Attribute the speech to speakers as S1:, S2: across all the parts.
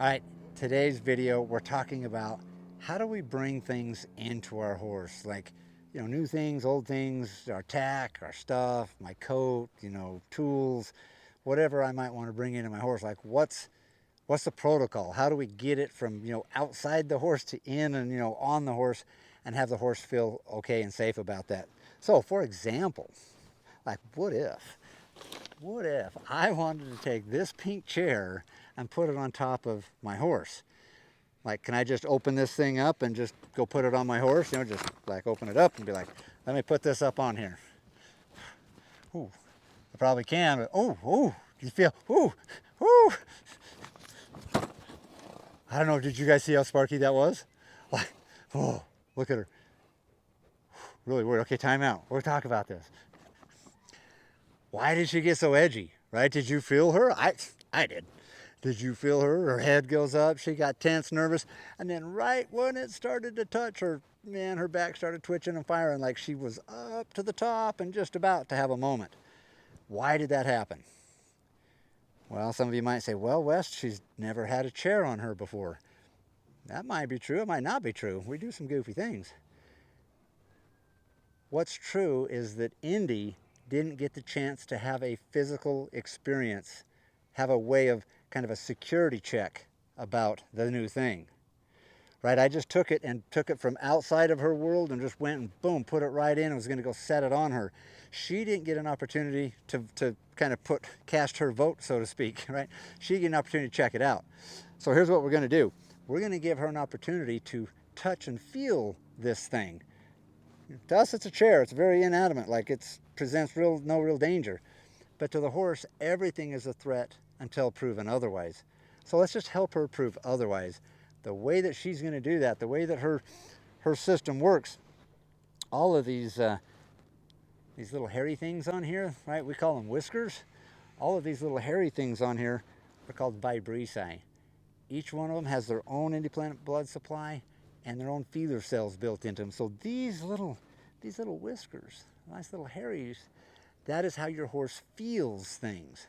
S1: All right, today's video, we're talking about how do we bring things into our horse? Like, new things, old things, our tack, our stuff, my coat, tools, whatever I might want to bring into my horse. Like, what's the protocol? How do we get it from, outside the horse to in and, on the horse and have the horse feel okay and safe about that? So, for example, like, what if I wanted to take this pink chair and put it on top of my horse? Like, can I just open this thing up and just go put it on my horse? Just like open it up and be like, let me put this up on here. Ooh, I probably can, but you feel, ooh. I don't know, did you guys see how sparky that was? Like, oh, look at her. Really weird. Okay, time out. We'll talk about this. Why did she get so edgy, right? Did you feel her? I did. Did you feel her? Her head goes up. She got tense, nervous. And then right when it started to touch her, man, her back started twitching and firing like she was up to the top and just about to have a moment. Why did that happen? Well, some of you might say, well, Wes, she's never had a chair on her before. That might be true. It might not be true. We do some goofy things. What's true is that Indy didn't get the chance to have a physical experience, have a way of kind of a security check about the new thing. Right? I just took it from outside of her world and just went and boom, put it right in and was going to go set it on her. She didn't get an opportunity to kind of cast her vote, so to speak, right? She didn't get an opportunity to check it out. So here's what we're going to do. We're going to give her an opportunity to touch and feel this thing. To us, it's a chair. It's very inanimate, like it presents no real danger. But to the horse, everything is a threat until proven otherwise. So let's just help her prove otherwise. The way that she's going to do that, the way that her system works, all of these little hairy things on here, right? We call them whiskers. All of these little hairy things on here are called vibrissae. Each one of them has their own independent blood supply and their own feeler cells built into them. So these little whiskers, nice little hairies, that is how your horse feels things.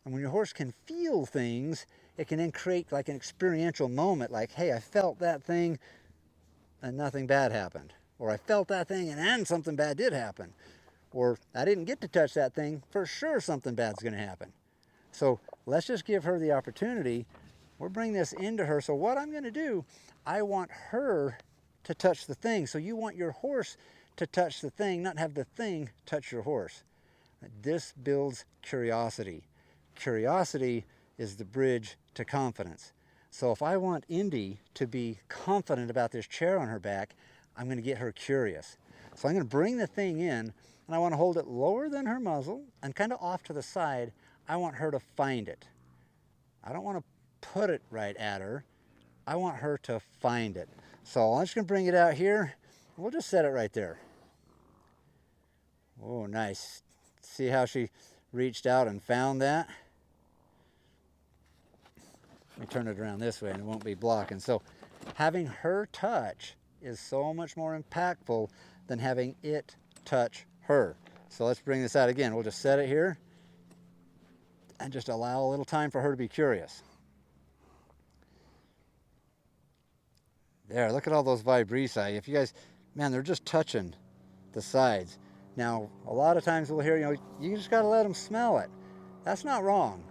S1: And when your horse can feel things, it can then create like an experiential moment, like, hey, I felt that thing and nothing bad happened. Or I felt that thing and then something bad did happen. Or I didn't get to touch that thing, for sure something bad's going to happen. So let's just give her the opportunity. We'll bring this into her. So what I'm going to do, I want her to touch the thing. So you want your horse to touch the thing, not have the thing touch your horse. This builds curiosity. Curiosity is the bridge to confidence. So if I want Indy to be confident about this chair on her back, I'm going to get her curious. So I'm going to bring the thing in, and I want to hold it lower than her muzzle and kind of off to the side. I want her to find it. I don't want to put it right at her. I want her to find it. So I'm just going to bring it out here. We'll just set it right there. Oh, nice. See how she reached out and found that? Let me turn it around this way and it won't be blocking. So having her touch is so much more impactful than having it touch her. So let's bring this out again. We'll just set it here and just allow a little time for her to be curious. There, look at all those vibrissae. If you guys, man, they're just touching the sides. Now, a lot of times we'll hear, you just got to let them smell it. That's not wrong.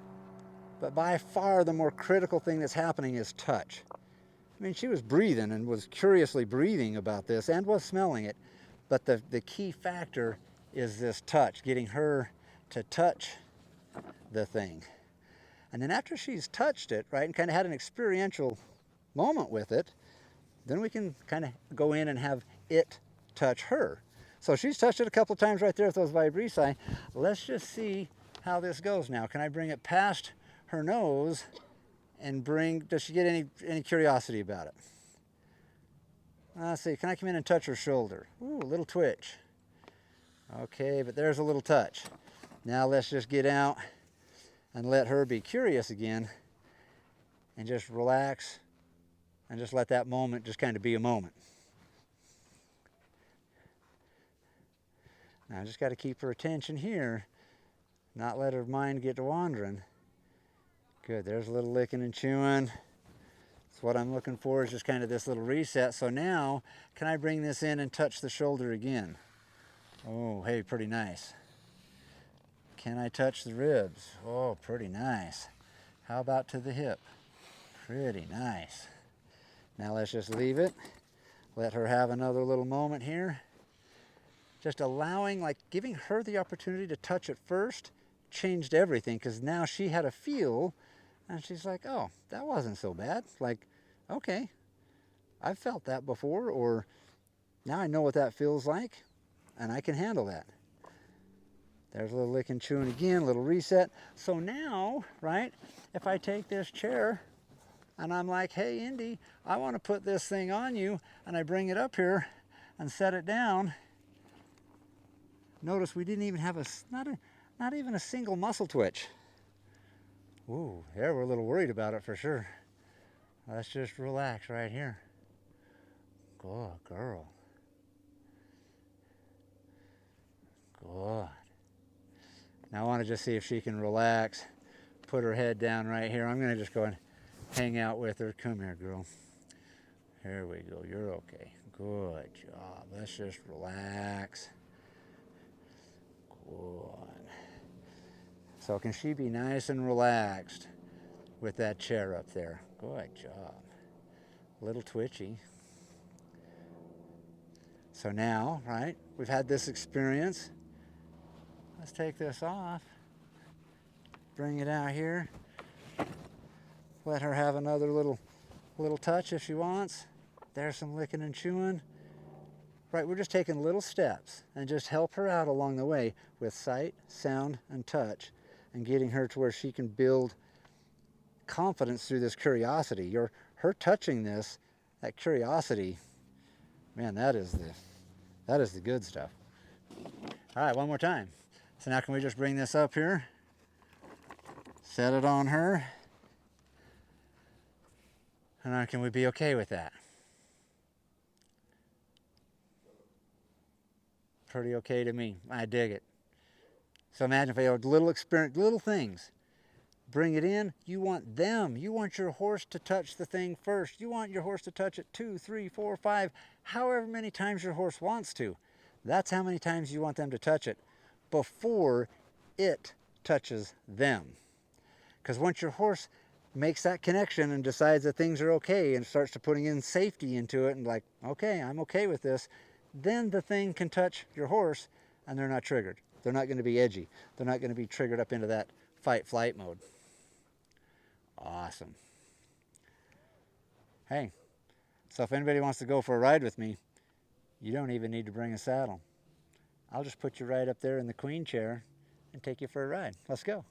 S1: But by far the more critical thing that's happening is touch. I mean, she was breathing and was curiously breathing about this and was smelling it. But the key factor is this touch, getting her to touch the thing. And then after she's touched it, right, and kind of had an experiential moment with it, then we can kind of go in and have it touch her. So she's touched it a couple times right there with those vibrissae. Let's just see how this goes now. Can I bring it past her nose and does she get any curiosity about it? Let's see, can I come in and touch her shoulder? Ooh, a little twitch. Okay, but there's a little touch. Now let's just get out and let her be curious again and just relax and just let that moment just kind of be a moment. Now I just got to keep her attention here, not let her mind get to wandering. Good, there's a little licking and chewing. So what I'm looking for is just kind of this little reset. So now, can I bring this in and touch the shoulder again? Oh, hey, pretty nice. Can I touch the ribs? Oh, pretty nice. How about to the hip? Pretty nice. Now let's just leave it. Let her have another little moment here. Just allowing, like giving her the opportunity to touch it first changed everything, because now she had a feel and she's like, oh, that wasn't so bad. Like, okay, I've felt that before, or now I know what that feels like and I can handle that. There's a little lick and chewing again, a little reset. So now, right, if I take this chair and I'm like, hey, Indy, I want to put this thing on you, and I bring it up here and set it down, notice we didn't even have not even a single muscle twitch. Ooh, yeah, we're a little worried about it for sure. Let's just relax right here. Good girl. Good. Now I want to just see if she can relax, put her head down right here. I'm going to just go and hang out with her. Come here, girl. Here we go. You're okay. Good job. Let's just relax. Good. So can she be nice and relaxed with that chair up there? Good job. A little twitchy. So now, right, we've had this experience. Let's take this off. Bring it out here. Let her have another little touch if she wants. There's some licking and chewing. Right, we're just taking little steps and just help her out along the way with sight, sound, and touch, and getting her to where she can build confidence through this curiosity. Her touching this, that curiosity, man, that is the good stuff. All right, one more time. So now can we just bring this up here, set it on her, and now can we be okay with that? Pretty okay to me. I dig it. So imagine if they had little experience, little things. Bring it in. You want them. You want your horse to touch the thing first. You want your horse to touch it 2, 3, 4, 5, however many times your horse wants to. That's how many times you want them to touch it before it touches them. Because once your horse makes that connection and decides that things are okay and starts to putting in safety into it and like, okay, I'm okay with this, then the thing can touch your horse and they're not triggered. They're not going to be edgy. They're not going to be triggered up into that fight-flight mode. Awesome. Hey, so if anybody wants to go for a ride with me, you don't even need to bring a saddle. I'll just put you right up there in the queen chair and take you for a ride. Let's go.